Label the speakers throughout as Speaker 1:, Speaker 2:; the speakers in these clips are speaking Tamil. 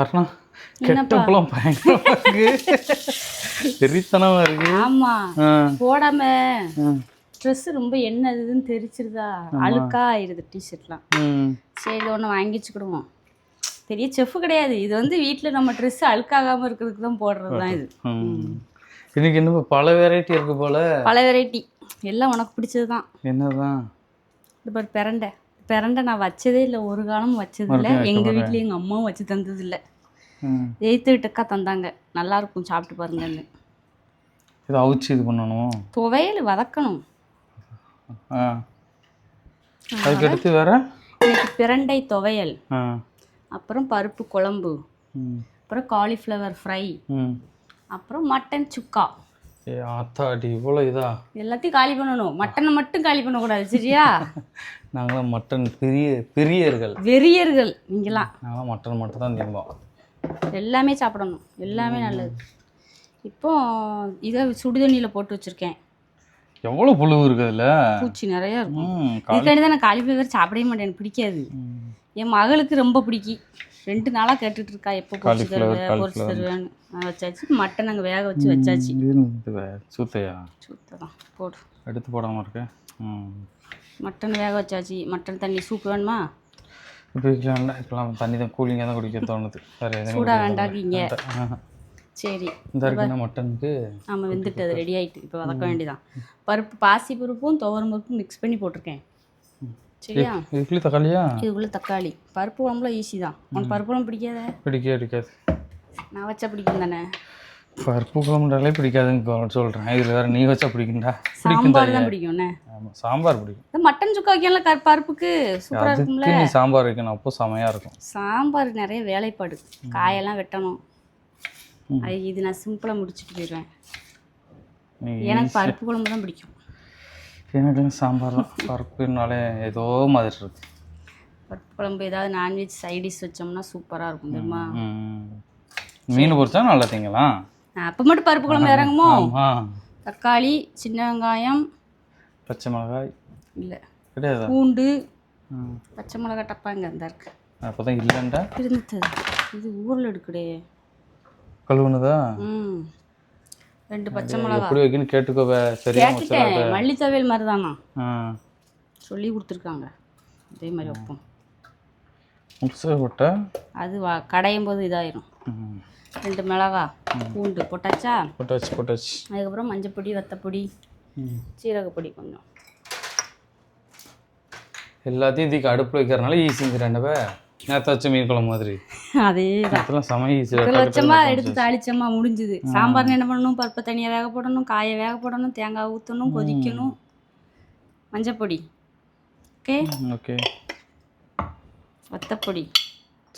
Speaker 1: அருணா கெட்டப்பெல்லாம் பயங்கரமா இருக்கு. வெறித்தனமா இருக்கு.
Speaker 2: ஆமா போடாம ட்ரெஸ் ரொம்ப என்ன இதுன்னு தெரிச்சிருதா, அழுக்கா ஆயிருது டிஷர்ட்லாம். சரி ஒன்று வாங்கி வச்சுக்கிடுவோம். பெரிய செஃப் கிடையாது இது, வந்து வீட்டில் நம்ம ட்ரெஸ் அழுக்காகாம இருக்கிறதுக்கு தான் போடுறது தான் இது.
Speaker 1: இன்னைக்கு என்ன பல வெரைட்டி இருக்கு போல.
Speaker 2: பல வெரைட்டி எல்லாம் உனக்கு பிடிச்சது தான்.
Speaker 1: என்னதான்
Speaker 2: இது பாரு பிரண்டை. பிரண்டை நான் வச்சதே இல்லை, ஒரு காலமும் வச்சது இல்லை. எங்கள் வீட்டில் எங்கள் அம்மாவும் வச்சு தந்தது இல்லை. எய்த்து வீட்டுக்கா தந்தாங்க, நல்லா இருக்கும் சாப்பிட்டு பாருங்கன்னு.
Speaker 1: இது அவிச்சு இது பண்ணணும்,
Speaker 2: துவையல் வதக்கணும்.
Speaker 1: அதுக்கடுத்து வேற
Speaker 2: இன்னைக்கு பிரண்டை துவையல், அப்புறம் பருப்பு குழம்பு, அப்புறம் காலிஃப்ளவர் ஃப்ரை, அப்புறம் மட்டன் சுக்கா.
Speaker 1: ஆத்தாடி இவ்வளோ இதா
Speaker 2: எல்லாத்தையும் காலி பண்ணணும். மட்டனை மட்டும் காலி பண்ணக்கூடாது சரியா?
Speaker 1: நாங்களாம் மட்டன் பிரியர்கள்.
Speaker 2: வெறியர்கள் நீங்களாம்.
Speaker 1: நாங்களாம் மட்டன் மட்டும் தான் திம்போம்.
Speaker 2: எல்லாமே சாப்பிடணும், எல்லாமே நல்லது. இப்போ இதை சுடுதண்ணியில் போட்டு வச்சுருக்கேன்.
Speaker 1: எவ்வளோ புழு இருக்குது அதில்,
Speaker 2: பூச்சி நிறையா இருக்கும். இதுக்காண்டி தான் நான் காலிஃப்ளவர் சாப்பிடவே மாட்டேன், எனக்கு பிடிக்காது. என் மகளுக்கு ரொம்ப பிடிக்கும், 2 நாளாக கேட்டுட்டு இருக்கா எப்போ பொரிச்சு தருவேன் பொரிச்சு தருவேன்னு. வச்சாச்சு மட்டன் அங்கே வேக வச்சு வச்சாச்சு.
Speaker 1: சூத்தையா
Speaker 2: சூத்ததான் போடு,
Speaker 1: எடுத்து போடாமல் இருக்க.
Speaker 2: மட்டன் வேக வச்சாச்சு. மட்டன் தண்ணி சூப் வேணுமா?
Speaker 1: இப்போ இப்போலாம் தண்ணி தான் கூலிங்காக தான் குடிக்க தோணுது. வேறு எதுவும்
Speaker 2: சூடாக வேண்டாக்கீங்க. சரி
Speaker 1: இந்த இருக்குன்னா மட்டனுக்கு
Speaker 2: ஆமாம் வெந்துட்டு அது ரெடி ஆகிட்டு. இப்போ வதக்க வேண்டியதான். பருப்பு பாசி பருப்பும் துவரம் பருப்பும் மிக்ஸ் பண்ணி போட்டிருக்கேன் சரியா?
Speaker 1: இதுக்குள்ளே தக்காளியா?
Speaker 2: இதுக்குள்ளே தக்காளி. பருப்பு குழம்புலாம் ஈஸி தான். உனக்கு பருப்பு குழம்பு பிடிக்காத?
Speaker 1: பிடிக்காது.
Speaker 2: நான் வச்சா பிடிக்கும் தானே.
Speaker 1: பருப்பு குழம்புனாலே பிடிக்காதுன்னு சொல்கிறேன். இதில் வேறு நீ வச்சா பிடிக்கும்டா.
Speaker 2: சாம்பார் தான் பிடிக்கும்ண்ணே.
Speaker 1: ஆமாம் சாம்பார் பிடிக்கும்.
Speaker 2: மட்டன் சுக்கா வைக்கல பருப்புக்கு சூப்பராக இருக்கும்ல.
Speaker 1: நீ சாம்பார் வைக்கணும், அப்போ செமையாக இருக்கும்.
Speaker 2: சாம்பார் நிறைய வேலைப்பாடு, காயெல்லாம் வெட்டணும். அது இது நான் சிம்பிளாக முடிச்சுட்டு போயிடுவேன். எனக்கு பருப்பு குழம்பு தான் பிடிக்கும்.
Speaker 1: எனக்குலாம் சாம்பார் தான். பருப்புனாலே ஏதோ மாதிரி இருக்கு.
Speaker 2: பருப்பு குழம்பு ஏதாவது நான்வெஜ் சைடிஷ் வச்சோம்னா சூப்பராக இருக்கும் தெரியுமா?
Speaker 1: மீன் பொரிச்சா நல்லா திங்கலாம்.
Speaker 2: அப்போ மட்டும் பருப்பு குழம்பு இறங்குமோ? தக்காளி, சின்ன வெங்காயம்,
Speaker 1: பச்சை மிளகாய்
Speaker 2: இல்லை
Speaker 1: கிடையாது,
Speaker 2: பூண்டு, பச்சை மிளகாய் டப்பாங்க அந்த இருக்கு.
Speaker 1: அப்போ தான் இல்லைண்டா
Speaker 2: இருந்துச்சு. இது ஊரில் எடுக்குடே
Speaker 1: கழுவுனதா.
Speaker 2: 2 பச்சை மிளகாய்
Speaker 1: எப்படி வைக்கணும்னு கேட்டுக்கோவே. சரியா?
Speaker 2: கேட்டுட்டேன். மல்லி துவையல் மாதிரி தானா சொல்லி கொடுத்துருக்காங்க, அதே மாதிரி வைப்போம்.
Speaker 1: போட்ட
Speaker 2: அது கடையும் போது இதாயிரும். 2 மிளகாய், பூண்டு போட்டாச்சா?
Speaker 1: போட்டாச்சு.
Speaker 2: அதுக்கப்புறம் மஞ்சப்பொடி, வத்தப்பொடி, சீரகப்பொடி கொஞ்சம்.
Speaker 1: எல்லாத்தையும் இதுக்கு அடுப்பில் வைக்கிறதுனால ஈஸிங்கிறாண்டவே. நேற்று வச்ச மீன் குழம்பு மாதிரி
Speaker 2: அதே தான்.
Speaker 1: செம ஈஸி.
Speaker 2: வச்சமா எடுத்து தாளிச்சமா முடிஞ்சுது. சாம்பார் என்ன பண்ணணும்? பருப்பை தனியாக வேக போடணும், காயை வேக போடணும், தேங்காய் ஊற்றணும், கொதிக்கணும். மஞ்சப்பொடி ஓகே, வத்தப்பொடி,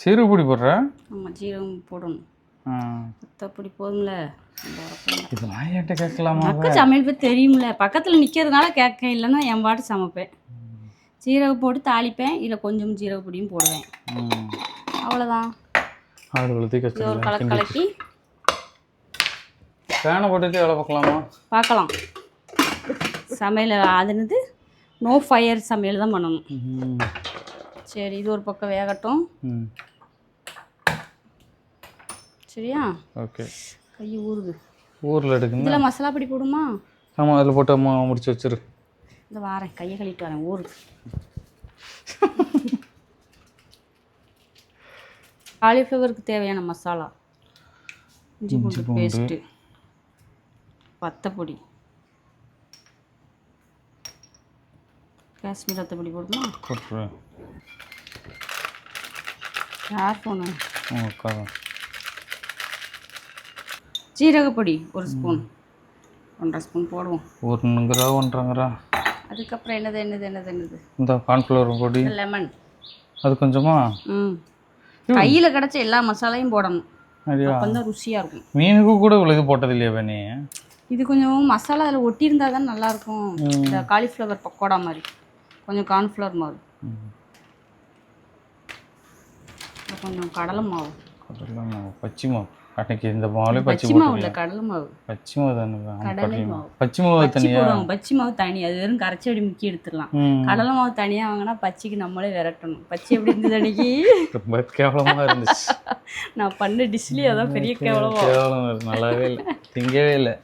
Speaker 1: சீரகப்பொடி போடுறேன்.
Speaker 2: ஆமாம் ஜீரகம் போடணும். வத்தப்பொடி போதும்ல.
Speaker 1: இதெல்லாம் என்கிட்ட கேட்கலாமா?
Speaker 2: அக்கா சமையல் பற்றி தெரியும்ல, பக்கத்தில் நிற்கிறதுனால கேட்க, இல்லைன்னா என் பாட்டு சமைப்பேன். சீரகம் போட்டு தாளிப்பேன், இதில் கொஞ்சம் ஜீரகப்பொடியும் போடுவேன். அவ்வளோதான். ஒரு கலக்கி
Speaker 1: ஃபேனை போட்டுட்டு எவ்வளோ பார்க்கலாம்.
Speaker 2: சமையல் அதுனது நோ ஃபயர் சமையல் தான் பண்ணணும். சரி இது ஒரு பக்கம் வேகட்டும் சரியா?
Speaker 1: ஓகே.
Speaker 2: கை ஊறுது.
Speaker 1: ஊரில் எடுக்குங்க.
Speaker 2: இதில் மசாலா பொடி போடுமா?
Speaker 1: ஆமாம் அதில் போட்டு அம்மா முடிச்சு வச்சிரு.
Speaker 2: இந்த வாரேன், கையை கழிட்டு வரேன். ஊறுது. காலிஃப்ளவருக்கு தேவையான மசாலா: இஞ்சி பூண்டு பேஸ்ட்டு, வத்தப்பொடி, காஷ்மீர் வத்தப்பொடி போடுமா?
Speaker 1: போட்டுருவேன்.
Speaker 2: யார் போன? ஜீரகப்பொடி 1 ஸ்பூன், 1.5 ஸ்பூன் போடுவோம்.
Speaker 1: 1.5
Speaker 2: அதுக்கப்புறம் என்னது
Speaker 1: இந்த கார்ன்ஃப்ளவர் பொடி,
Speaker 2: லெமன்,
Speaker 1: அது கொஞ்சமா.
Speaker 2: கையில் கிடச்ச எல்லா மசாலையும் போடணும்,
Speaker 1: அப்போ
Speaker 2: தான் ருசியாக இருக்கும்.
Speaker 1: மீனுக்கு கூட இவ்வளோ இது போட்டது இல்லையா நீ?
Speaker 2: இது கொஞ்சம் மசாலா அதில் ஒட்டியிருந்தா தான் நல்லாயிருக்கும். இந்த காலிஃப்ளவர் பக்கோடா மாதிரி, கொஞ்சம் கார்ன்ஃப்ளவர் மாவு, கொஞ்சம் கடலை மாவு,
Speaker 1: பச்சை மாவு, அன்னைக்கு இந்த மாவுலேயே பச்சை
Speaker 2: பச்சி மாவு இல்லை, கடலை மாவு.
Speaker 1: பச்சை மாவு தானே?
Speaker 2: கடலை மாவு.
Speaker 1: பச்சை மாவு
Speaker 2: பச்சி
Speaker 1: தனியா?
Speaker 2: போடுவாங்க, பச்சி மாவு தனி. அது வெறும் கரைச்சி அப்படி முக்கி எடுத்துடலாம். கடலை மாவு தனியாக வாங்கினா பச்சைக்கு நம்மளே விரட்டணும். பச்சை எப்படி இருந்தது அன்னைக்கு?
Speaker 1: ரொம்ப கேவலமாக இருந்துச்சு.
Speaker 2: நான் பண்ண டிஷ்லேயே அதான் பெரிய கேவலம்.
Speaker 1: நல்லாவே இல்லை, திங்கவே இல்லை.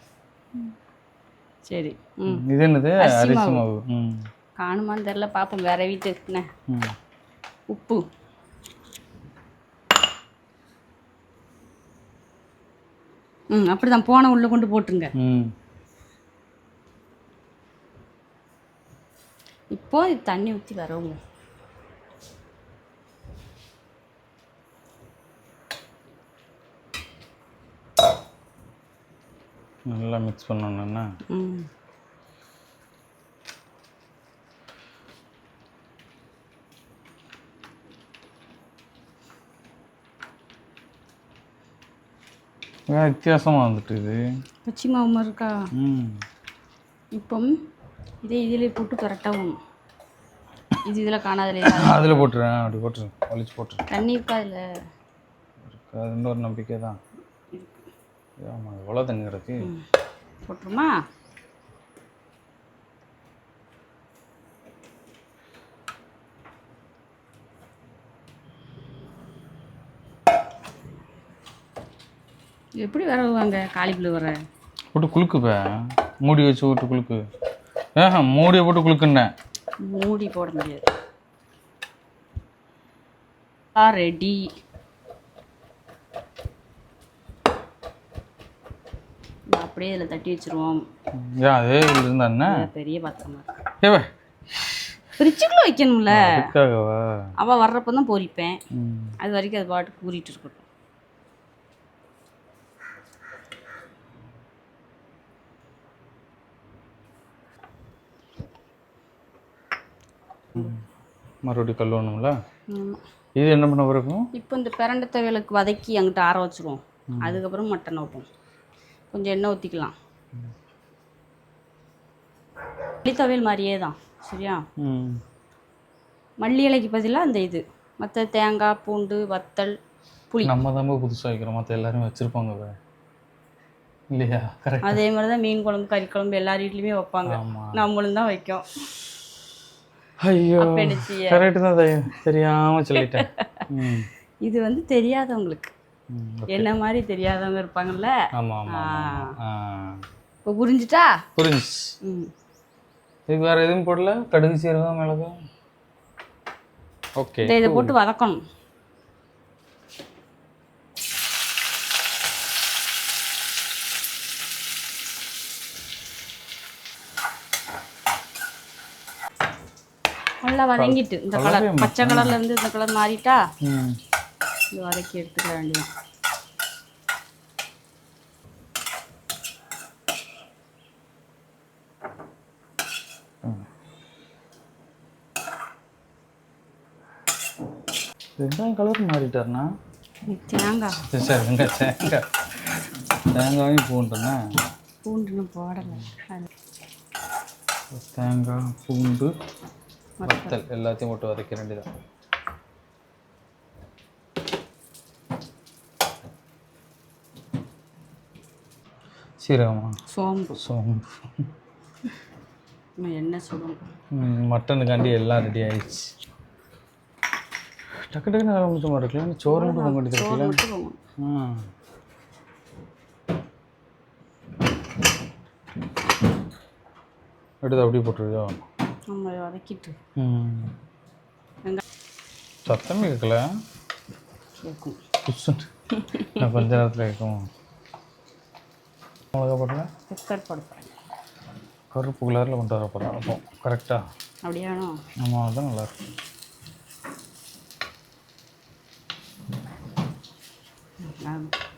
Speaker 2: சரி.
Speaker 1: இது என்னது? அரிசி மாவு.
Speaker 2: காணுமான்னு தெரில, பார்ப்போம். வேற வீட்டுக்குண்ணே. உப்பு, அப்படிதான் போன உள்ள கொண்டு போட்டுருங்க. இப்போ தண்ணி ஊற்றி வரவங்க.
Speaker 1: நல்லா மிக்ஸ் பண்ணணும்னா வித்தியாசமாக வந்துட்டு இது
Speaker 2: பச்சை மாவு மாதிரி இருக்கா? இப்போ இதே இதில் போட்டு கரெக்டாகும். இது இதில் காணாதுல,
Speaker 1: அதில் போட்டுருவேன். அப்படி போட்டுரு, வலிச்சு போட்டுரு.
Speaker 2: தண்ணி இருக்கா அதில்?
Speaker 1: இருக்காது, இன்னொரு நம்பிக்கை தான். ஆமாம், எவ்வளோ தண்ணி கிடக்கு.
Speaker 2: போட்டுருமா? எப்படி வரவாங்க காலிஃப்ளவரை
Speaker 1: போட்டு குலுக்குப்ப, மூடி வச்சு விட்டு குலுக்கு. மூடியை போட்டு குலுக்குன்னேன்.
Speaker 2: மூடி போட முடியாது. ரெடி. அப்படியே இதில் தட்டி வச்சிருவோம்.
Speaker 1: ஏன் அதே இதில் இருந்தா
Speaker 2: பெரிய பாத்திரமா இருக்கு. ஃப்ரிட்ஜுக்குள்ள வைக்கணும்ல. அவள் வர்றப்ப தான் பொரிப்பேன். அது வரைக்கும் அது பாட்டுக்கு கூறிட்டு இருக்கட்டும்.
Speaker 1: மறுபடியும் கழுவணும்ல. இது என்ன பண்ண பிறக்கும்? இப்போ
Speaker 2: இந்த பிரண்டை துவையலுக்கு வதக்கி அங்கிட்ட ஆற வச்சுருவோம். அதுக்கப்புறம் மட்டன் வைப்போம். கொஞ்சம் எண்ணெய் ஊற்றிக்கலாம். மல்லி துவையல் மாதிரியே தான். சரியா? மல்லி இலைக்கு பதிலாக அந்த இது மற்ற தேங்காய் பூண்டு வத்தல் புளி.
Speaker 1: நம்ம தான் புதுசாக வைக்கிறோம், மற்ற எல்லாருமே வச்சுருப்பாங்க இல்லையா?
Speaker 2: அதே மாதிரி தான் மீன் குழம்பு கறி குழம்பு எல்லார் வீட்லேயுமே வைப்பாங்க. நம்மளும் தான் வைக்கும்.
Speaker 1: ஐயோ, கரெக்டு தான், தெரியாம சொல்லிட்டேன்.
Speaker 2: இது வந்து தெரியாதவங்களுக்கு, என்ன மாதிரி தெரியாதவங்க இருப்பாங்கல்ல. இப்போ புரிஞ்சுட்டா?
Speaker 1: புரிஞ்சுச்சு. இதுக்கு வேற எதுவும் போடல? கடுகு சீரகம் மிளகு. ஓகே,
Speaker 2: இதை போட்டு வதக்கணும். நல்லா வதங்கிட்டு இந்த கலர் பச்சை கலர்ல இருந்து இந்த கலர் மாறிட்டா இது வதக்கி எடுத்துக்க வேண்டியது.
Speaker 1: வெங்காயம் கலர் மாறிட்டாருண்ணா.
Speaker 2: தேங்காய்
Speaker 1: சரி, தேங்காய் தேங்காயும் பூண்டுண்ணா.
Speaker 2: பூண்டுன்னு போடலை.
Speaker 1: தேங்காய் பூண்டு வத்தல் எல்லாத்தையும் போட்டு வதக்க வேண்டியதான். சீரகமா? சோம்பு
Speaker 2: எண்ணெய் சுடும்.
Speaker 1: மட்டனுக்காண்டி எல்லாம் ரெடி ஆயிடுச்சு. டக்கு டக்குன்னு ஆரம்பிச்ச மாதிரி இருக்குல்ல. சோறு மட்டும் பொங்க வேண்டியது இருக்குல்ல. எடுத்து அப்படியே போட்டுருதோ?
Speaker 2: வதக்கிட்டு
Speaker 1: சத்தமே கேட்கல.
Speaker 2: கேட்கும்.
Speaker 1: நான் கொஞ்ச நேரத்தில் கேட்கும். மிளகா போடுறேன்.
Speaker 2: பெப்பர் போடுறேன்.
Speaker 1: கருப்பு கலரில் கொண்டு வர போகிறேன். அப்போ கரெக்டாக
Speaker 2: அப்படியானோ?
Speaker 1: ஆமாம், அதுதான் நல்லாயிருக்கும்.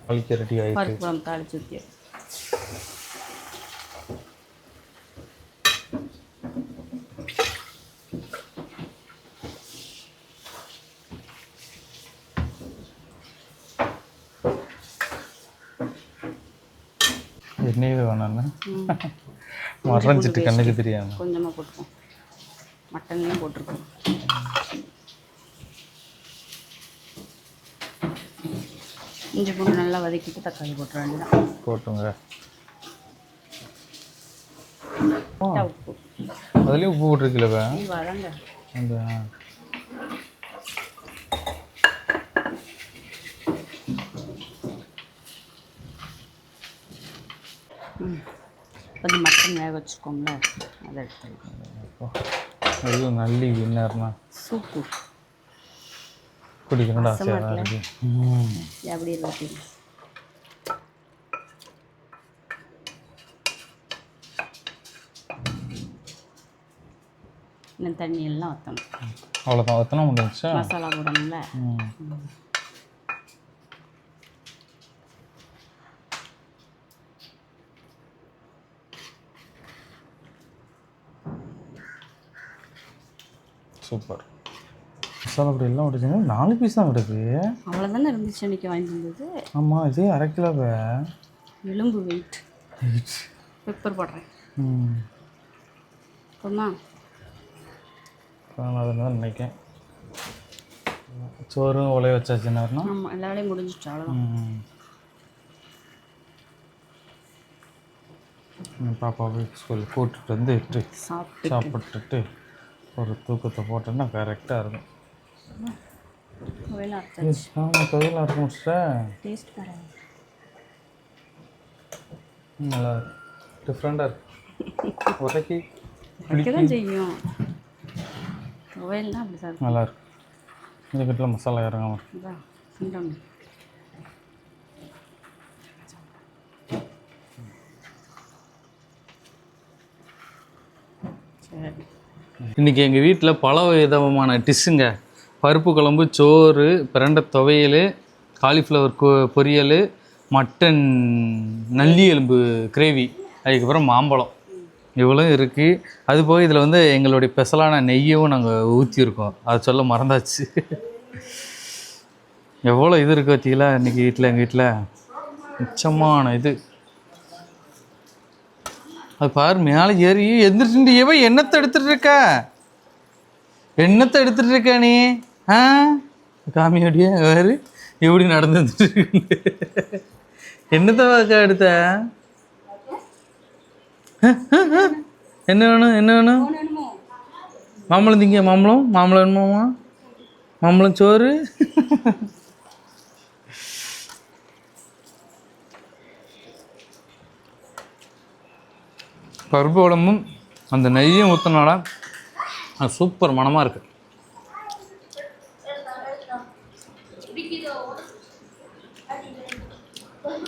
Speaker 1: தாளிக்க ரெடி ஆகிடுச்சு.
Speaker 2: தாளிச்சு ஊற்றி
Speaker 1: எண்ணெய் வேணாண்ணா. மறைஞ்சிட்டு கண்ணுக்கு தெரியாது.
Speaker 2: கொஞ்சமாக போட்டுருக்கோம். மட்டன்லேயும் போட்டிருக்கோம். இஞ்சி பூண்டு நல்லா வதக்கிட்டு தக்காளி போட்டுற வேண்டியதான்.
Speaker 1: போட்டுங்க.
Speaker 2: உப்பு
Speaker 1: அதுலேயும் உப்பு போட்டிருக்கல
Speaker 2: வதங்க
Speaker 1: அந்த
Speaker 2: கொஞ்சம் மட்டன் வேக வச்சுக்கோங்கள, அதை எடுத்துக்கலாம்.
Speaker 1: அது நல்லி வின்னர்னா
Speaker 2: சூப்பு
Speaker 1: குடிக்கணும்டா ஆசையாக இருக்கு.
Speaker 2: எப்படி இருக்கு? இன்னும் தண்ணி எல்லாம் ஊற்றணும்.
Speaker 1: அவ்வளோதான், ஊற்றினா முடிஞ்சிச்சா?
Speaker 2: மசாலா போடணும்ல.
Speaker 1: சூப்பர். மசாலா பொடி எல்லாம் விட்டுச்சுங்க. 4 பீஸ் தான் கிடக்கு.
Speaker 2: அவ்வளோதானே இருந்துச்சு அன்றைக்கி வாங்கிட்டு வந்தது.
Speaker 1: ஆமாம், இதே அரை கிலோவே.
Speaker 2: எலும்பு வெயிட். பெப்பர் போடுறேன். போமா
Speaker 1: அதனால நினைக்கேன். சோறும் உலைய வச்சாச்சுன்னா.
Speaker 2: ஆமாம், எல்லா வேலையும் முடிஞ்சிச்சு. அவ்வளோதான்.
Speaker 1: பாப்பாவை ஸ்கூல் கூட்டிட்டு வந்து சாப்பிட்டுட்டு ஒரு தூக்கத்தை போட்டோன்னா கரெக்டாக இருக்கும். ஆமாம், தொழிலாக இருக்கும் சார்.
Speaker 2: டேஸ்ட் பாருங்க,
Speaker 1: நல்லா டிஃப்ரெண்டாக இருக்கு. உரைக்கி
Speaker 2: தான் செய்யும். துவையல்னா அப்படி தான்
Speaker 1: நல்லா இருக்கு. இந்த கிட்ட மசாலா இறங்காம இன்றைக்கி எங்கள் வீட்டில் பல விதமான டிஷ்ஷுங்க. பருப்பு குழம்பு, சோறு, பிரண்டை துவையல், காலிஃப்ளவர் பொரியல், மட்டன் நல்லி எலும்பு கிரேவி, அதுக்கப்புறம் மாம்பழம், இவ்வளோ இருக்குது. அதுபோக இதில் வந்து எங்களுடைய ஸ்பெஷலான நெய்யும் நாங்கள் ஊற்றிருக்கோம். அதை சொல்ல மறந்தாச்சு. எவ்வளோ இது இருக்குது பார்த்தீங்களா இன்றைக்கி வீட்டில், எங்கள் வீட்டில் மிச்சமான இது. அது பாரு, மேலே ஏறி எந்திரிச்சுட்டு ஏவ என்னத்தை எடுத்துகிட்டு இருக்க, என்னத்தை எடுத்துகிட்டு இருக்க நீ? காமியோடைய வேறு எப்படி நடந்து வந்துட்டு என்னத்தை வாக்கா எடுத்த? என்ன வேணும், என்ன வேணும்? மாம்பழம் திங்க. மாம்பழம் வேணுமாம்மா? மாம்பழம் சோறு. பருப்பு குழம்பும் அந்த நெய்யும் ஊற்றினால அது சூப்பர் மணமாக இருக்குது.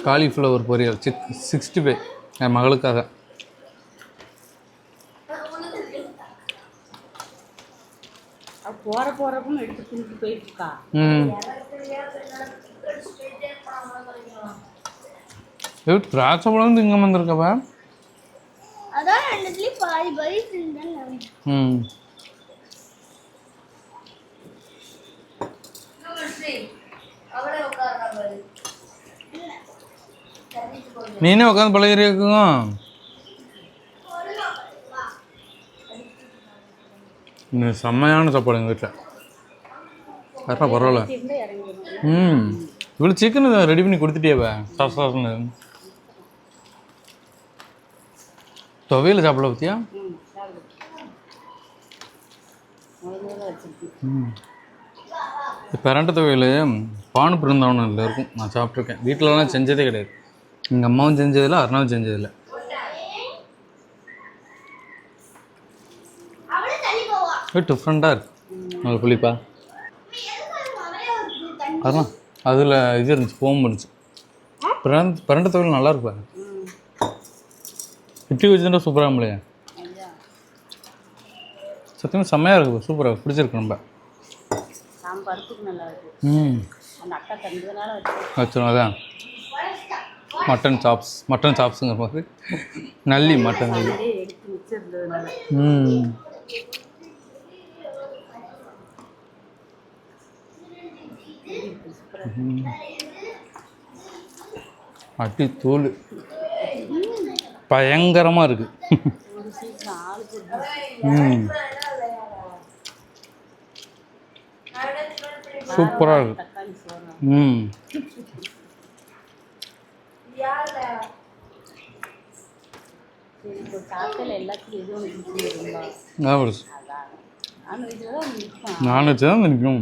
Speaker 1: காலிஃப்ளவர் பொரியல் 65 என் மகளுக்காக.
Speaker 2: போறப்பவும் எடுத்து தின்னுட்டு போயிட்டுருக்கா.
Speaker 1: திராட்சை பழம் திங்க வந்திருக்கப்ப. நீனே உட்காந்து பழகிருக்கும். இன்னும் செம்மையான சாப்பாடு எங்கள் வீட்டில். கரெக்டாக பரவாயில்ல. இவ்வளோ சிக்கன் ரெடி பண்ணி கொடுத்துட்டியாவ சாஸ்ன்னு. துவையில் சாப்பிட பற்றியா? பிரண்டை துவையில் பானு பிறந்தவனில் இருக்கும். நான் சாப்பிட்ருக்கேன். வீட்டிலலாம் செஞ்சதே கிடையாது. எங்கள் அம்மாவும் செஞ்சதில்லை, அருணாவும் செஞ்சதில்லை. டிஃப்ரெண்ட்டாக இருக்குது. நல்ல புளிப்பா. அதான் அதில் இது இருந்துச்சு, போகும் இருந்துச்சு. பிரண்டை துவையில் நல்லா இருப்பாங்க. இட்லி வச்சுட்டா சூப்பராக இல்லையா? சத்தியமாக செம்மையாக இருக்குது. சூப்பராக பிடிச்சிருக்கு. ரொம்ப வச்சிடும். அதான் மட்டன் சாப்ஸுங்கிற மாதிரி நல்லி மட்டன் நல்லி. அட்டி தூள் பயங்கரமாக இருக்குது. சூப்பராக இருக்குது.
Speaker 2: சரி இப்போ சாப்பிட்டல எல்லாத்தையும் எது ஒன்று பிடிச்சிருந்தா
Speaker 1: நான்
Speaker 2: அதான் நான்வெஜ்ஜில் தான் ஒன்று நிற்கும்
Speaker 1: நான்வெஜ் தான் நிற்கும்.